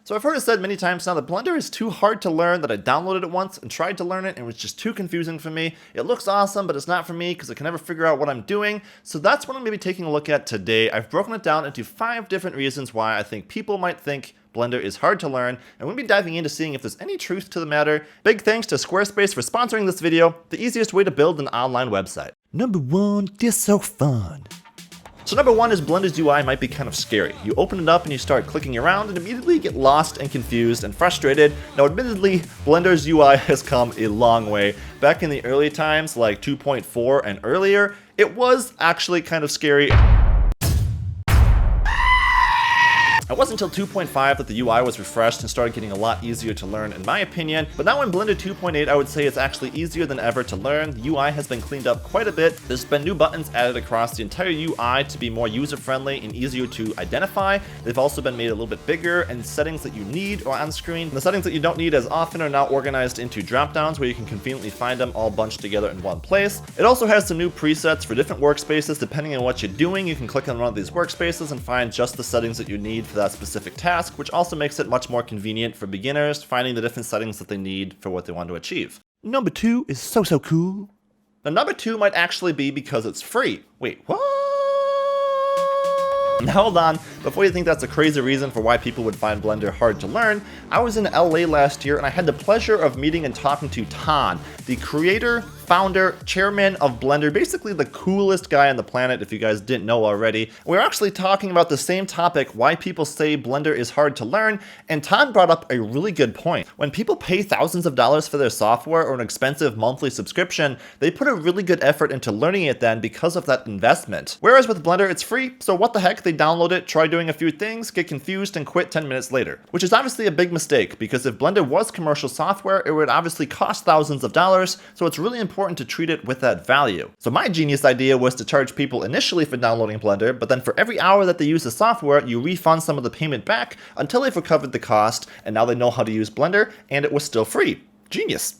So I've heard it said many times now that Blender is too hard to learn, that I downloaded it once and tried to learn it and it was just too confusing for me. It looks awesome, but it's not for me because I can never figure out what I'm doing. So that's what I'm going to be taking a look at today. I've broken it down into 5 different reasons why I think people might think Blender is hard to learn, and we'll be diving into seeing if there's any truth to the matter. Big thanks to Squarespace for sponsoring this video, the easiest way to build an online website. Number 1, this is so fun. So number 1 is Blender's UI might be kind of scary. You open it up and you start clicking around and immediately get lost and confused and frustrated. Now admittedly, Blender's UI has come a long way. Back in the early times, like 2.4 and earlier, it was actually kind of scary. It wasn't until 2.5 that the UI was refreshed and started getting a lot easier to learn in my opinion, but now in Blender 2.8 I would say it's actually easier than ever to learn. The UI has been cleaned up quite a bit. There's been new buttons added across the entire UI to be more user-friendly and easier to identify. They've also been made a little bit bigger, and settings that you need are on screen. The settings that you don't need as often are now organized into drop-downs where you can conveniently find them all bunched together in one place. It also has some new presets for different workspaces. Depending on what you're doing, you can click on one of these workspaces and find just the settings that you need for that specific task, which also makes it much more convenient for beginners finding the different settings that they need for what they want to achieve. Number 2 is so cool. Now number 2 might actually be because it's free. Wait, what? Now hold on, before you think that's a crazy reason for why people would find Blender hard to learn, I was in LA last year and I had the pleasure of meeting and talking to Tan, the creator, founder, chairman of Blender, basically the coolest guy on the planet if you guys didn't know already. We were actually talking about the same topic, why people say Blender is hard to learn, and Tan brought up a really good point. When people pay thousands of dollars for their software or an expensive monthly subscription, they put a really good effort into learning it then because of that investment. Whereas with Blender it's free, so what the heck, they download it, try doing a few things, get confused, and quit 10 minutes later. Which is obviously a big mistake, because if Blender was commercial software, it would obviously cost thousands of dollars, so it's really important to treat it with that value. So my genius idea was to charge people initially for downloading Blender, but then for every hour that they use the software, you refund some of the payment back until they've recovered the cost, and now they know how to use Blender, and it was still free. Genius.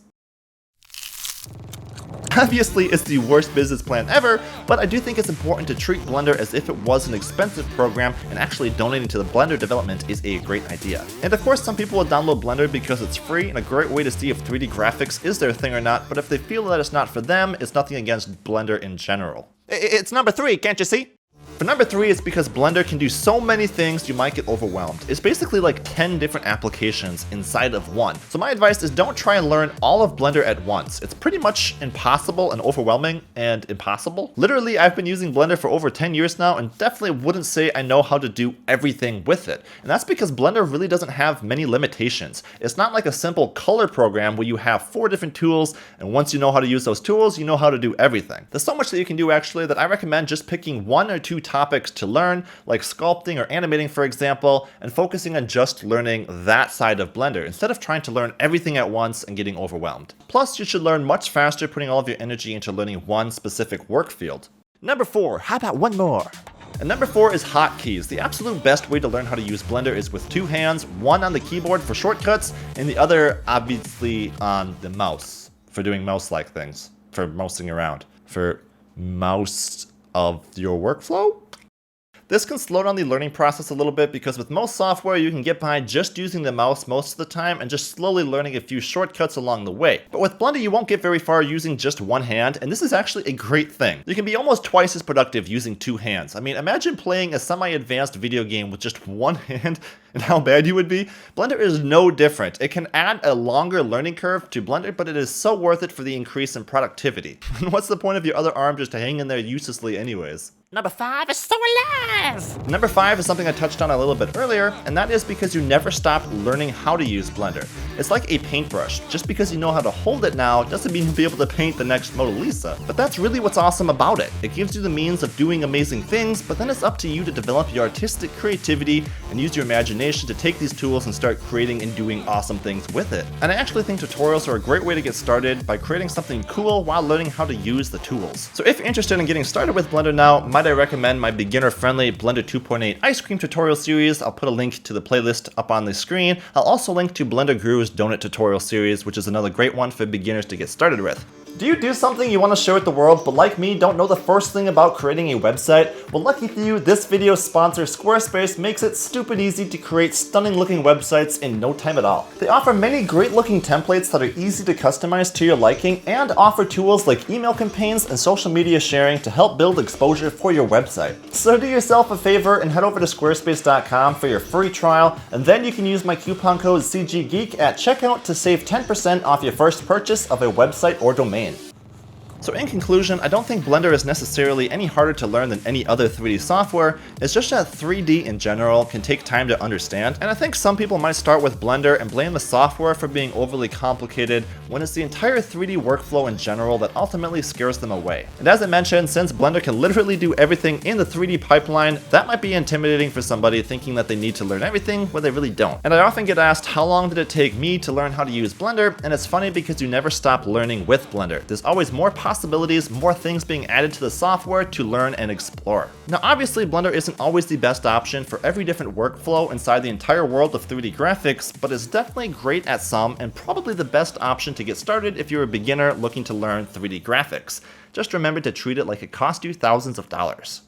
Obviously, it's the worst business plan ever, but I do think it's important to treat Blender as if it was an expensive program, and actually donating to the Blender development is a great idea. And of course, some people will download Blender because it's free and a great way to see if 3D graphics is their thing or not, but if they feel that it's not for them, it's nothing against Blender in general. It's number 3, can't you see? For number 3, it's because Blender can do so many things you might get overwhelmed. It's basically like 10 different applications inside of one. So my advice is don't try and learn all of Blender at once. It's pretty much impossible and overwhelming and impossible. Literally, I've been using Blender for over 10 years now and definitely wouldn't say I know how to do everything with it. And that's because Blender really doesn't have many limitations. It's not like a simple color program where you have 4 different tools, and once you know how to use those tools, you know how to do everything. There's so much that you can do actually that I recommend just picking 1 or 2 topics to learn, like sculpting or animating for example, and focusing on just learning that side of Blender instead of trying to learn everything at once and getting overwhelmed. Plus, you should learn much faster putting all of your energy into learning one specific work field. Number 4, how about one more? And number 4 is hotkeys. The absolute best way to learn how to use Blender is with 2 hands, one on the keyboard for shortcuts, and the other obviously on the mouse for doing mouse-like things, for mousing around, for mouse of your workflow? This can slow down the learning process a little bit because with most software you can get by just using the mouse most of the time and just slowly learning a few shortcuts along the way. But with Blender you won't get very far using just one hand, and this is actually a great thing. You can be almost twice as productive using 2 hands. I mean, imagine playing a semi-advanced video game with just one hand and how bad you would be. Blender is no different. It can add a longer learning curve to Blender, but it is so worth it for the increase in productivity. And what's the point of your other arm just to hang in there uselessly anyways? Number 5 is so alive! Number 5 is something I touched on a little bit earlier, and that is because you never stop learning how to use Blender. It's like a paintbrush. Just because you know how to hold it now doesn't mean you'll be able to paint the next Mona Lisa. But that's really what's awesome about it. It gives you the means of doing amazing things, but then it's up to you to develop your artistic creativity and use your imagination to take these tools and start creating and doing awesome things with it. And I actually think tutorials are a great way to get started by creating something cool while learning how to use the tools. So if you're interested in getting started with Blender now, might I recommend my beginner-friendly Blender 2.8 Ice Cream tutorial series. I'll put a link to the playlist up on the screen. I'll also link to Blender Guru's Donut tutorial series, which is another great one for beginners to get started with. Do you do something you want to share with the world, but like me, don't know the first thing about creating a website? Well, lucky for you, this video's sponsor, Squarespace, makes it stupid easy to create stunning looking websites in no time at all. They offer many great looking templates that are easy to customize to your liking and offer tools like email campaigns and social media sharing to help build exposure for your website. So do yourself a favor and head over to squarespace.com for your free trial, and then you can use my coupon code CGGeek at checkout to save 10% off your first purchase of a website or domain. So in conclusion, I don't think Blender is necessarily any harder to learn than any other 3D software. It's just that 3D in general can take time to understand, and I think some people might start with Blender and blame the software for being overly complicated when it's the entire 3D workflow in general that ultimately scares them away. And as I mentioned, since Blender can literally do everything in the 3D pipeline, that might be intimidating for somebody thinking that they need to learn everything when they really don't. And I often get asked, how long did it take me to learn how to use Blender? And it's funny because you never stop learning with Blender. There's always more possibilities, more things being added to the software to learn and explore. Now obviously Blender isn't always the best option for every different workflow inside the entire world of 3D graphics, but it's definitely great at some and probably the best option to get started if you're a beginner looking to learn 3D graphics. Just remember to treat it like it cost you thousands of dollars.